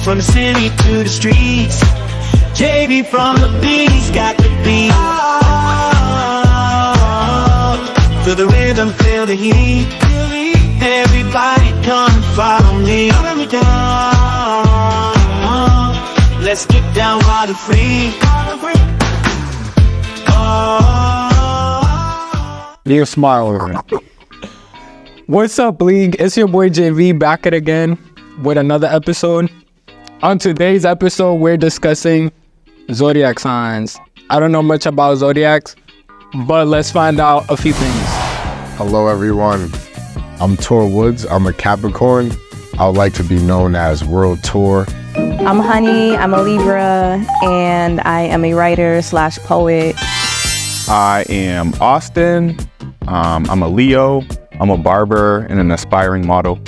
from the city to the streets. Jayvi from the beats, got the beat. Feel the rhythm, feel the heat. Everybody come and follow me. Let's get down while the free. You smile over it. What's up, League? It's your boy Jayvi back at again with another episode. On today's episode, we're discussing Zodiac signs. I don't know much about Zodiacs, but let's find out a few things. Hello, everyone. I'm Tor Woods. I'm a Capricorn. I would like to be known as World Tour. I'm Honey. I'm a Libra, and I am a writer / poet. I am Austin. I'm a Leo. I'm a barber and an aspiring model.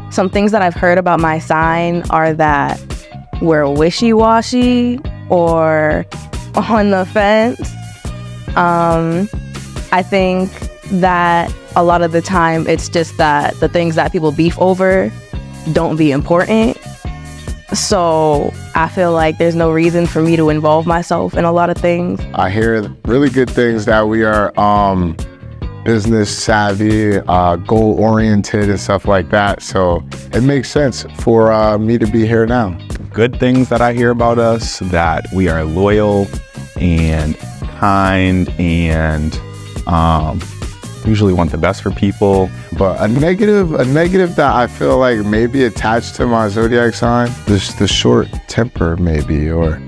Some things that I've heard about my sign are that we're wishy-washy or on the fence. I think that a lot of the time it's just that the things that people beef over don't be important. So I feel like there's no reason for me to involve myself in a lot of things. I hear really good things that we are business savvy, goal oriented and stuff like that. So it makes sense for me to be here now. Good things that I hear about us, that we are loyal and kind and usually want the best for people. But a negative that I feel like maybe attached to my zodiac sign, the short temper maybe, or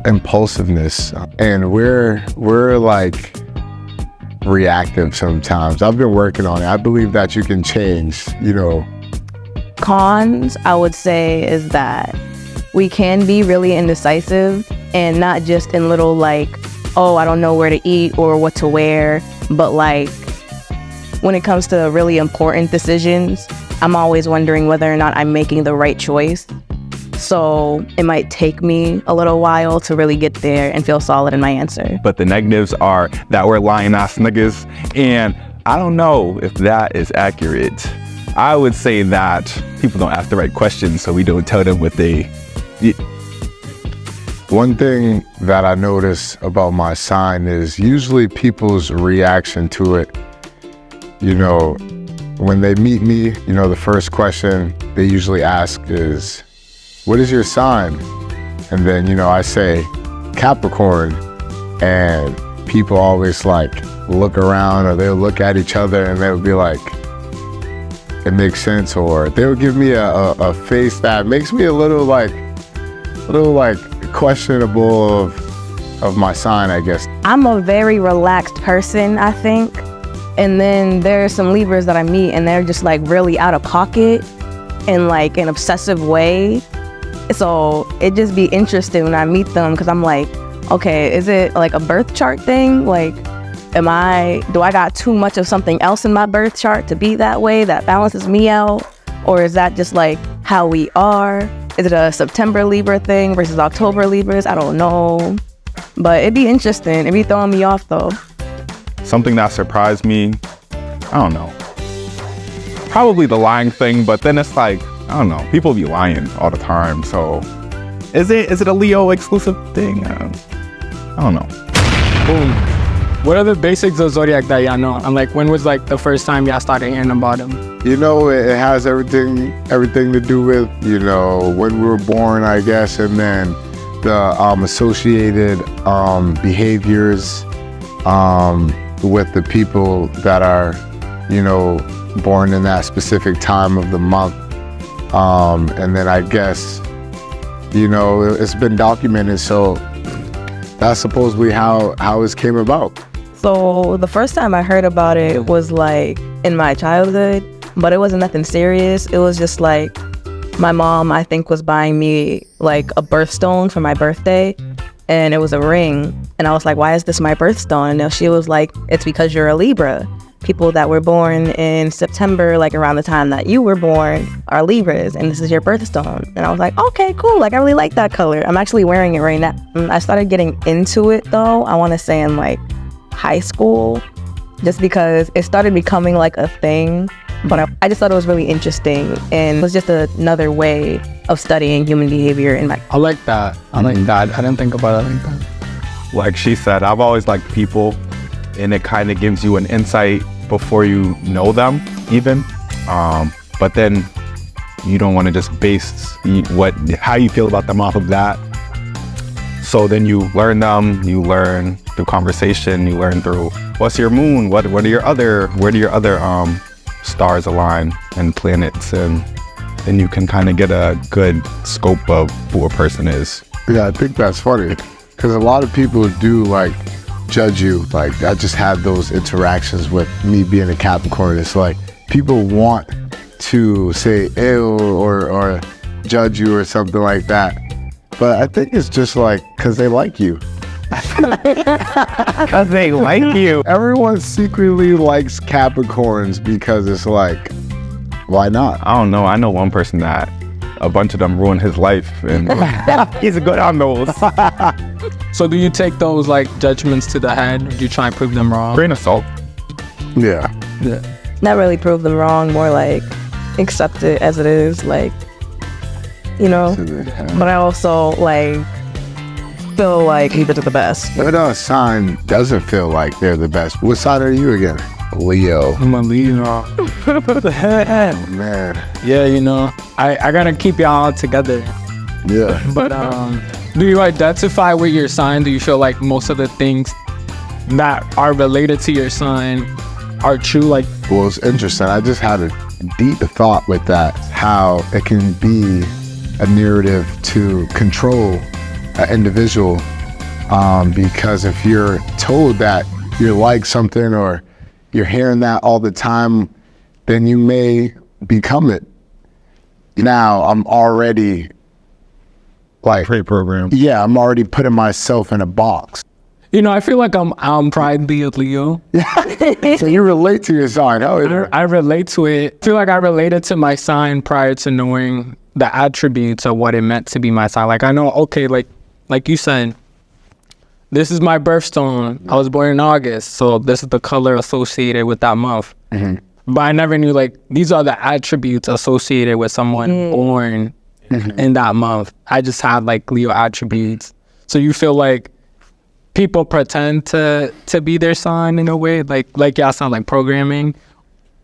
impulsiveness. And we're like reactive sometimes. I've been working on it. I believe that you can change, Cons, I would say, is that we can be really indecisive, and not just in little like, oh, I don't know where to eat or what to wear, but like when it comes to really important decisions, I'm always wondering whether or not I'm making the right choice. So it might take me a little while to really get there and feel solid in my answer. But the negatives are that we're lying ass niggas, and I don't know if that is accurate. I would say that people don't ask the right questions, so we don't tell them what they... One thing that I notice about my sign is usually people's reaction to it. When they meet me, the first question they usually ask is, what is your sign? And then, I say Capricorn, and people always like look around, or they'll look at each other and they'll be like, it makes sense, or they'll give me a face that makes me a little questionable of my sign, I guess. I'm a very relaxed person, I think. And then there are some Libras that I meet and they're just like really out of pocket in like an obsessive way. So it just be interesting when I meet them, because I'm like, okay, is it like a birth chart thing? Like, do I got too much of something else in my birth chart to be that way that balances me out? Or is that just like how we are? Is it a September Libra thing versus October Libras? I don't know. But it'd be interesting. It'd be throwing me off though. Something that surprised me, I don't know. Probably the lying thing, but then it's like, I don't know, people be lying all the time. So is it a Leo exclusive thing? I don't know. Boom. What are the basics of Zodiac that y'all know? And like, when was like the first time y'all started hearing about them? It has everything to do with, when we were born, I guess, and then the associated behaviors with the people that are, born in that specific time of the month. And then I guess, it's been documented, so that's supposedly how it came about. So the first time I heard about it was like in my childhood, but it wasn't nothing serious. It was just like my mom, I think, was buying me like a birthstone for my birthday, and it was a ring. And I was like, why is this my birthstone? And she was like, it's because you're a Libra. People that were born in September, like around the time that you were born, are Libras, and this is your birthstone. And I was like, okay, cool. Like, I really like that color. I'm actually wearing it right now. I started getting into it though, I want to say in like high school, just because it started becoming like a thing But I just thought it was really interesting, and it was just another way of studying human behavior. In my I like that. I like that. I didn't think about it like that. Like she said, I've always liked people, and it kind of gives you an insight before you know them even. But then you don't want to just base how you feel about them off of that. So then you learn them, you learn through conversation, you learn through what's your moon, where do your other stars align and planets, and then you can kind of get a good scope of who a person is. Yeah, I think that's funny because a lot of people do like judge you. Like I just had those interactions with me being a Capricorn. It's like people want to say ew or judge you or something like that. But I think it's just like because they like you. Because they like you. Everyone secretly likes Capricorns because it's like, why not? I don't know. I know one person that a bunch of them ruined his life, and he's good on those. So do you take those like judgments to the head? Or do you try and prove them wrong? Grain of salt. Yeah. not really prove them wrong, more like accept it as it is, like, you know. But I also like feel like leave it to the best. What sign doesn't feel like they're the best? What sign are you again? Leo. I'm a Leo. Man. Yeah, you know, I gotta keep y'all together. Yeah. But do you identify with your sign? Do you feel like most of the things that are related to your sign are true? Like, well, it's interesting. I just had a deep thought with that, how it can be a narrative to control an individual, because if you're told that you're like something or you're hearing that all the time, then you may become it. Now I'm already like pre-programmed. Yeah, I'm already putting myself in a box. you know, I feel like I'm probably a Leo. So you relate to your sign. I relate to it. I feel like I related to my sign prior to knowing the attributes of what it meant to be my sign. Like I know, okay, like you said, this is my birthstone. I was born in August, so this is the color associated with that month. Mm-hmm. But I never knew like these are the attributes associated with someone born in that month. I just had like Leo attributes. So you feel like people pretend to be their sign in a way, like y'all sound like programming,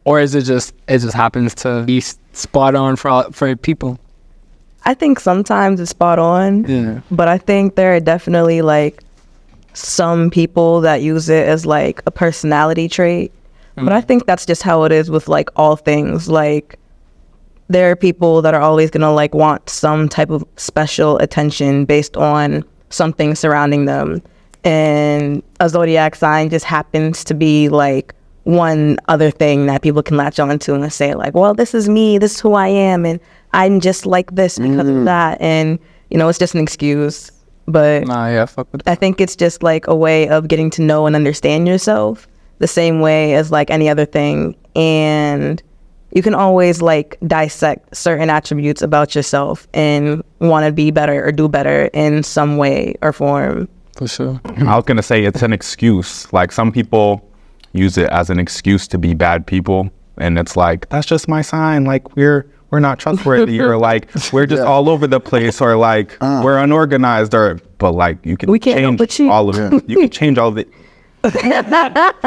or is it just happens to be spot on for people? I think sometimes it's spot on. Yeah. But I think there are definitely like some people that use it as like a personality trait. But I think that's just how it is with like all things. Like there are people that are always gonna like want some type of special attention based on something surrounding them. And a zodiac sign just happens to be like one other thing that people can latch on to and say like, well, this is me, this is who I am, and I'm just like this because of that. And, you know, it's just an excuse. But Fuck with that. I think it's just like a way of getting to know and understand yourself the same way as like any other thing. And you can always like dissect certain attributes about yourself and want to be better or do better in some way or form. For sure. I was gonna say it's an excuse. Like some people use it as an excuse to be bad people, and it's like that's just my sign. Like we're not trustworthy, or like we're just all over the place, or like we're unorganized, or but like you can change all of it. You can change all of it.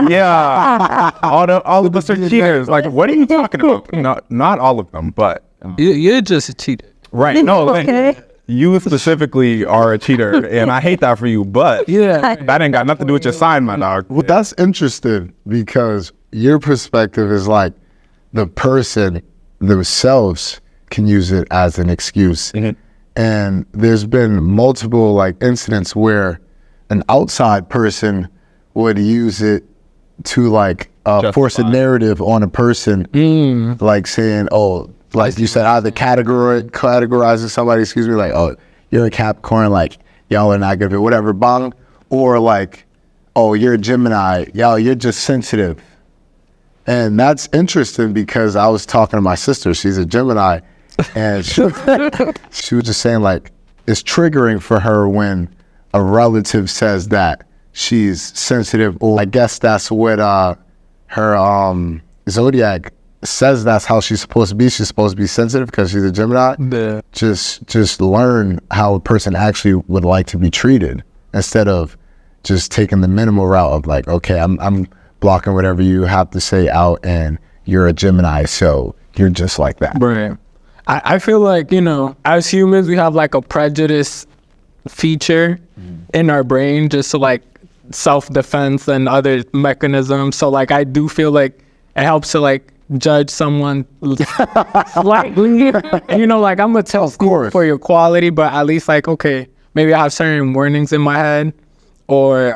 Yeah, all of us are cheaters. Like what are you talking about? Not all of them, but You're just a cheater. right. No, Okay. you specifically are a cheater, and I hate that for you. But Yeah. that ain't got nothing to do with your sign, my dog. Well, that's interesting because your perspective is like the person themselves can use it as an excuse. Mm-hmm. And there's been multiple like incidents where an outside person would use it to like force a narrative on a person, like saying, oh, like you said, either categorizing somebody, like, oh, you're a Capricorn, like, y'all are not good, whatever, bang. Or like, oh, you're a Gemini, y'all, you're just sensitive. And that's interesting because I was talking to my sister, she's a Gemini, and she was just saying like, it's triggering for her when a relative says that she's sensitive. Or I guess that's what her Zodiac says that's how she's supposed to be. She's supposed to be sensitive because she's a Gemini. Yeah. Just learn how a person actually would like to be treated instead of just taking the minimal route of like, okay, I'm blocking whatever you have to say out, and you're a Gemini, so you're just like that. Right. I feel like, you know, as humans, we have like a prejudice feature in our brain just to like self-defense and other mechanisms. So like I do feel like it helps to like judge someone slightly. You know, like I'm gonna tell for your quality, but at least like, okay, maybe I have certain warnings in my head, or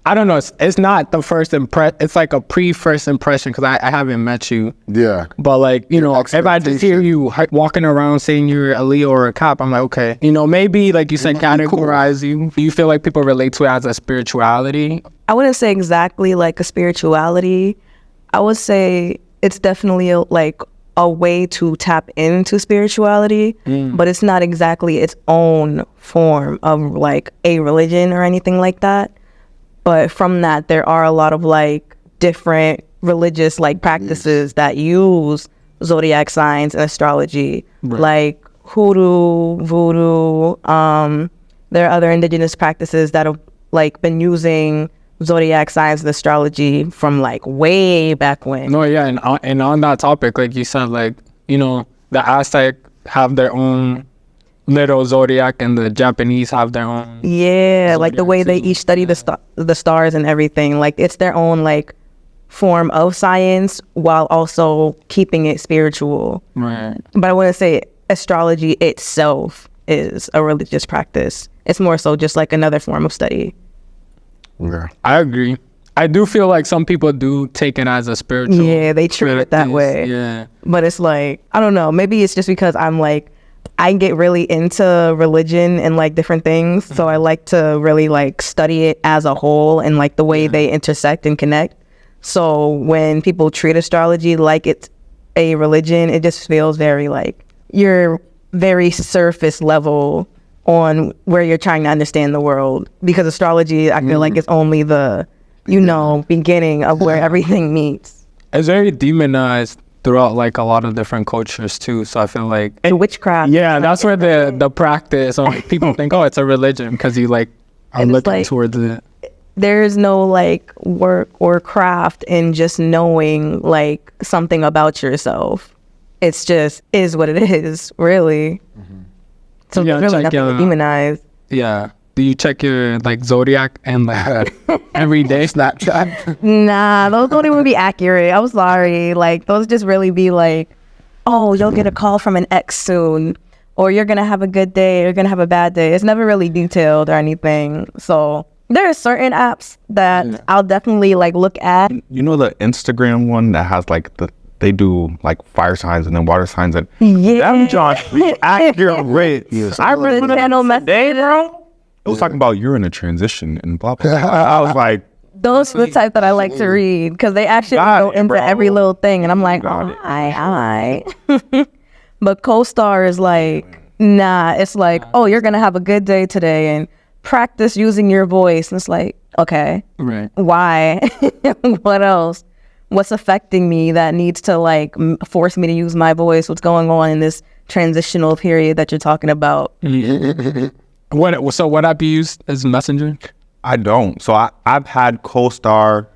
I don't know. It's not the first impression. It's like a pre-first impression because I haven't met you. Yeah. But like, you know, if I just hear you walking around saying you're a Leo or a Cap, I'm like, okay. You know, maybe like you said, categorize you. Do you feel like people relate to it as a spirituality? I wouldn't say exactly like a spirituality. I would say it's definitely a way to tap into spirituality, but it's not exactly its own form of like a religion or anything like that. But from that, there are a lot of like different religious like practices that use zodiac signs and astrology, like hoodoo, voodoo. There are other indigenous practices that have like been using zodiac signs and astrology from like way back when. No, yeah, and on that topic, like you said, like, you know, the Aztec have their own little zodiac and the Japanese have their own. Yeah, like the way they each study the stars and everything. Like it's their own like form of science while also keeping it spiritual. Right. But I wouldn't say astrology itself is a religious practice. It's more so just like another form of study. Yeah. I agree. I do feel like some people do take it as a spiritual. Yeah, they treat it that way. Yeah. But it's like, I don't know, maybe it's just because I get really into religion and like different things. So I like to really like study it as a whole and like the way they intersect and connect. So when people treat astrology like it's a religion, it just feels very like you're very surface level on where you're trying to understand the world, because astrology, I feel like it's only the, you know, beginning of where everything meets. It's very demonized throughout like a lot of different cultures too. So I feel like And witchcraft. yeah, that's where the practice, or like people think, oh, it's a religion because you like are And it's looking like- towards it. There's no like work or craft in just knowing like something about yourself. It's just is what it is, really. So Yeah, there's really check nothing to demonize. Yeah. Do you check your like zodiac and like every day Snapchat? Nah, those don't even be accurate. I'm sorry. Like those just really be like, oh, you'll get a call from an ex soon, or you're gonna have a good day, or you're gonna have a bad day. It's never really detailed or anything. So there are certain apps that I'll definitely like look at. You know the Instagram one that has like they do like fire signs and then water signs, and Yeah. them John accurate. I read The channel message. bro. It was talking about you're in a transition and blah blah. blah. I was like, Those are the type that I like to read because they actually Got go it, into bro. every little thing, and I'm like, Got it. hi. But co-star is like, nah. It's like, oh, you're gonna have a good day today, and practice using your voice. And it's like, okay, Right. why? What else? What's affecting me that needs to like force me to use my voice? What's going on in this transitional period that you're talking about? What app you use as Messenger? I don't. So I've had CoStar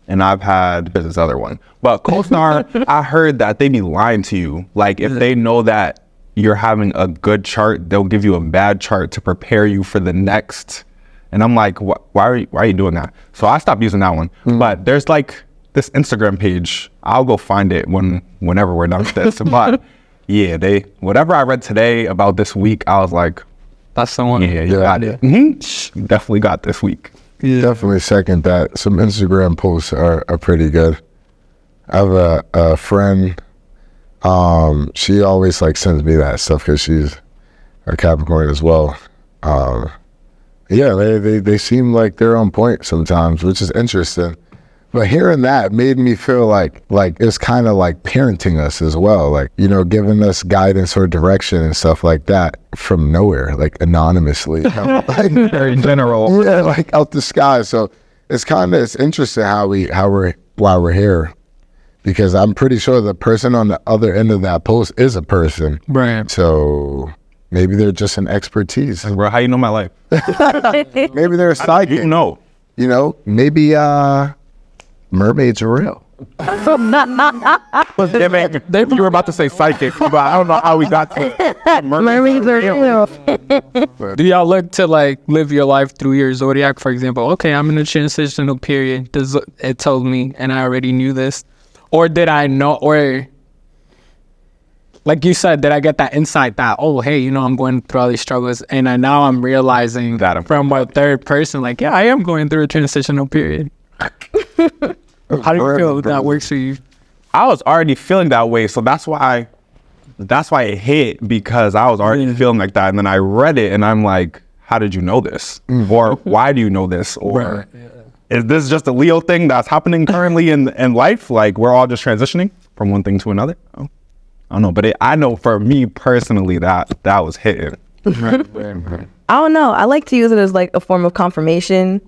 and I've had this other one. But CoStar, I heard that they be lying to you. Like if they know that you're having a good chart, they'll give you a bad chart to prepare you for the next. And I'm like, why are you doing that? So I stopped using that one. But there's like this Instagram page. I'll go find it whenever we're done with this. But yeah, whatever I read today about this week, I was like, That's the one. yeah, you got it. Definitely got this week. Definitely second that. Some Instagram posts are pretty good. I have a friend. She always like sends me that stuff because she's a Capricorn as well. Yeah, they seem like they're on point sometimes, which is interesting. But hearing that made me feel like it's kind of like parenting us as well, like, you know, giving us guidance or direction and stuff like that from nowhere, like anonymously, like, Very general. yeah, like out the sky. So it's interesting why we're here because I'm pretty sure the person on the other end of that post is a person. Right. So maybe they're just an expertise. Bro, how you know my life? Maybe they're a psychic. You know. You know, maybe mermaids are real. You were about to say psychic, but I don't know how we got to Mermaids are real. Do y'all look to like live your life through your zodiac? For example, okay, I'm in a transitional period. It told me, and I already knew this, or did I know? Or like you said, did I get that insight that, oh, hey, you know, I'm going through all these struggles, and now I'm realizing That from a third person, like, yeah, I am going through a transitional period. How do you feel that works for you? I was already feeling that way, so that's why it hit, because I was already feeling like that, and then I read it, and I'm like, how did you know this? Or why do you know this? Or is this just a Leo thing that's happening currently in life? Like, we're all just transitioning from one thing to another? Oh, I don't know, but I know for me personally that was hitting. I don't know. I like to use it as like a form of confirmation.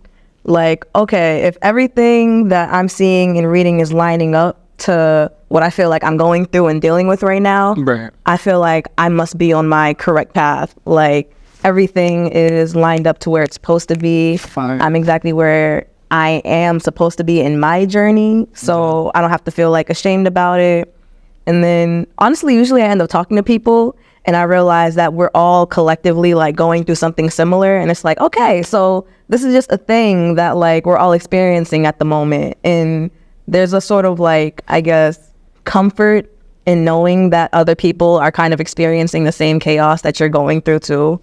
Like, okay, if everything that I'm seeing and reading is lining up to what I feel like I'm going through and dealing with right now, Right. I feel like I must be on my correct path. Like, everything is lined up to where it's supposed to be. Fine. I'm exactly where I am supposed to be in my journey, so I don't have to feel like ashamed about it. And then, honestly, usually I end up talking to people, and I realize that we're all collectively like going through something similar. And it's like, okay, so this is just a thing that like we're all experiencing at the moment. And there's a sort of like, I guess, comfort in knowing that other people are kind of experiencing the same chaos that you're going through too.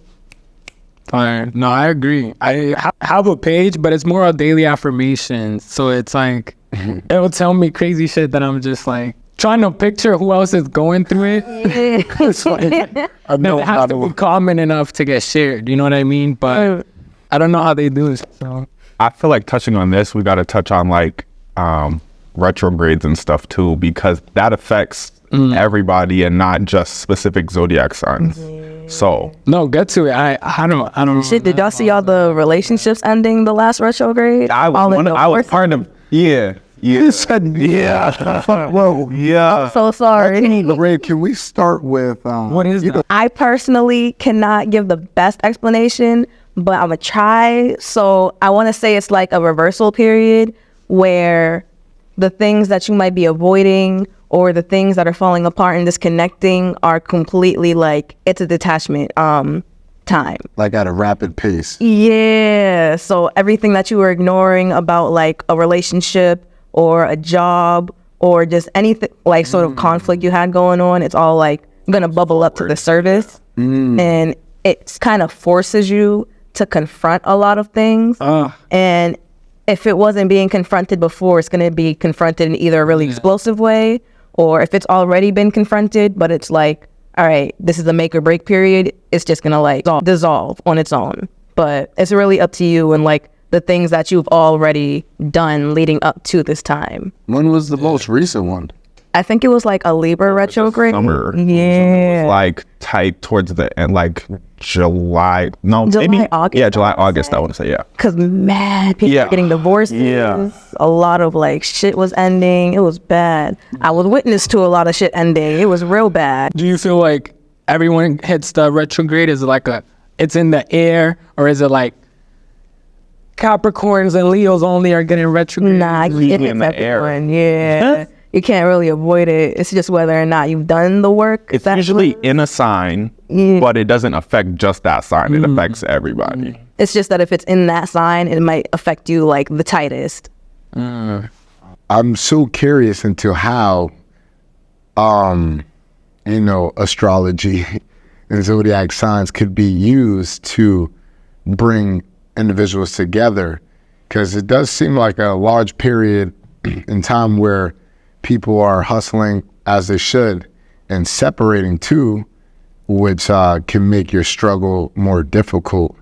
Fine. No, I agree. I have a page, but it's more of daily affirmations. So it's like, it'll tell me crazy shit that I'm just like, trying to picture who else is going through it. It's like, I know it how has to be common enough to get shared. You know what I mean? But I don't know how they do it. So I feel like touching on this, we got to touch on like retrogrades and stuff too, because that affects everybody and not just specific zodiac signs. So no, get to it. I don't. Shit, did y'all see all the relationships ending the last retrograde? I was part of. Yeah. Whoa. Yeah. So sorry. Lorraine, can we start with What is that? I personally cannot give the best explanation, but I'm gonna try. So I want to say it's like a reversal period where the things that you might be avoiding or the things that are falling apart and disconnecting are completely like, it's a detachment time. like at a rapid pace? Yeah. So everything that you were ignoring about like a relationship or a job or just anything like sort of conflict you had going on, it's all like gonna bubble up to the surface. And it kind of forces you to confront a lot of things. And if it wasn't being confronted before, it's gonna be confronted in either a really explosive way, or if it's already been confronted, but it's like, all right, this is a make or break period, it's just gonna like dissolve on its own. But it's really up to you and like the things that you've already done leading up to this time. When was the most recent one? I think it was like a Libra retrograde. Summer. Yeah. Like tight towards the end, like July. No, July, maybe. August, Yeah, July, I wanna August. say. I want to say, yeah. Because mad people Yeah. were getting divorces. Yeah. A lot of like shit was ending. It was bad. I was witness to a lot of shit ending. It was real bad. Do you feel like everyone hits the retrograde? Is it like it's in the air, or is it like Capricorns and Leos only are getting retrograde? Nah, it in hits the air. everyone. Yeah. You can't really avoid it. It's just whether or not you've done the work. It's usually in a sign, but it doesn't affect just that sign. It affects everybody. It's just that if it's in that sign, it might affect you like the tightest. I'm so curious into how, astrology and zodiac signs could be used to bring individuals together, because it does seem like a large period in time where people are hustling as they should and separating too, which can make your struggle more difficult.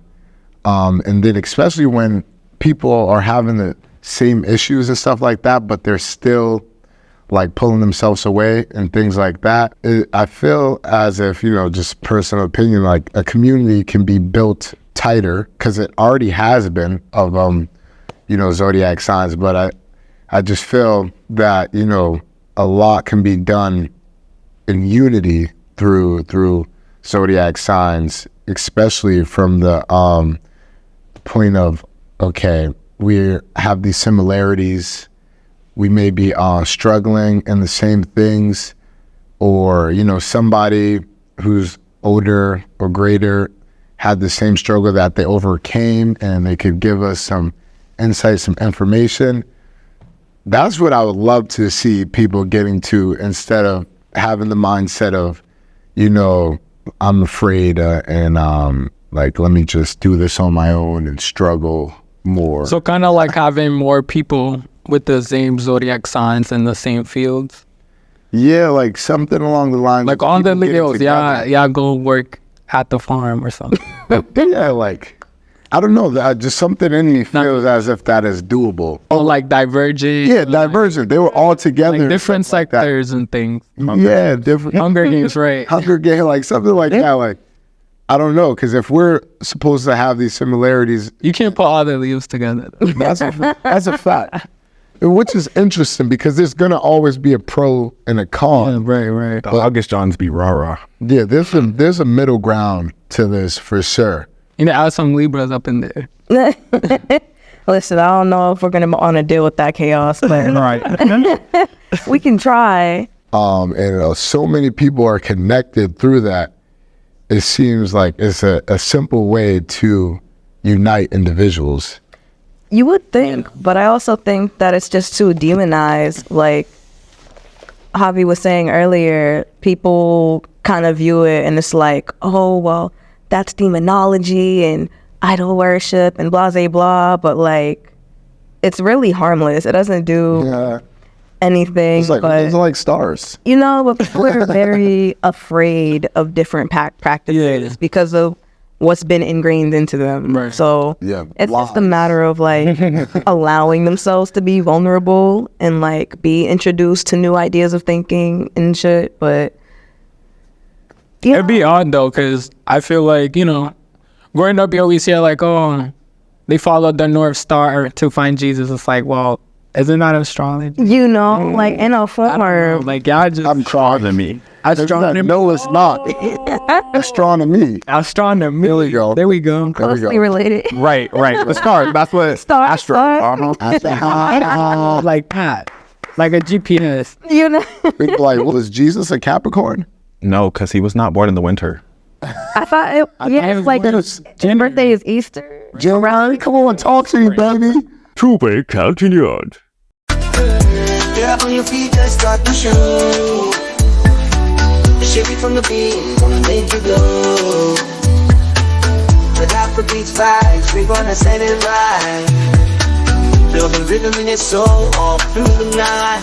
And then especially when people are having the same issues and stuff like that, but they're still like pulling themselves away and things like that. I feel as if, just personal opinion, like a community can be built tighter, because it already has been of, zodiac signs. But I just feel that, a lot can be done in unity through zodiac signs, especially from the point of, okay, we have these similarities, we may be struggling in the same things, or, you know, somebody who's older or greater had the same struggle that they overcame, and they could give us some insight, some information. That's what I would love to see people getting to, instead of having the mindset of, you know, I'm afraid and like, let me just do this on my own and struggle more. So kind of like having more people with the same zodiac signs in the same fields. Yeah, like something along the lines. Like of on the people getting Leos, together. yeah, go work at the farm or something. Yeah, like, I don't know, that just something in me feels as if that is doable. Or like Divergent. Yeah, Divergent. They were all together. Like different something like that. sectors and things. Yeah, different. Hunger Games, right? Hunger Game, like something like that. Like, I don't know, because if we're supposed to have these similarities, You can't put all the Leos together. that's a fact. Which is interesting, because there's gonna always be a pro and a con. Right. The August Johns be rah-rah. Yeah, there's a middle ground to this for sure. You know, add some Libras up in there. Listen, I don't know if we're gonna want to deal with that chaos, but Right. we can try. And so many people are connected through that. It seems like it's a simple way to unite individuals. You would think, but I also think that it's just too demonized. Like Javi was saying earlier, people kind of view it and it's like, oh, well, that's demonology and idol worship and blah, blah, blah. But like, it's really harmless. It doesn't do Yeah, anything. it's like stars. You know, but people are very afraid of different practices because of what's been ingrained into them. Right. So Yeah, it's just a lies. matter of like allowing themselves to be vulnerable and like be introduced to new ideas of thinking and shit. But yeah, It'd be odd though, because I feel like, you know, growing up, you always hear like, oh, they followed the North Star to find Jesus. It's like, well, isn't that astrology? you know, like in a I don't know, form. like, y'all just I'm crying. astronomy. No, it's not. Astronomy. Astronomy. There we go. There we go. There we Closely go. related. Right. The stars. That's what Star, Astro. star. Like Pat. Like a GPS. You know, People like, well, is Jesus a Capricorn? No, because he was not born in the winter. I thought it, yeah, it's like his birthday is Easter. Jerry, come on, talk to me, baby. Two-way continued. Get up on your feet, let's start the show. Shake it from the beat, gonna make you go. But after beats vibes, we gonna set it right. Feel the rhythm in your soul all through the night.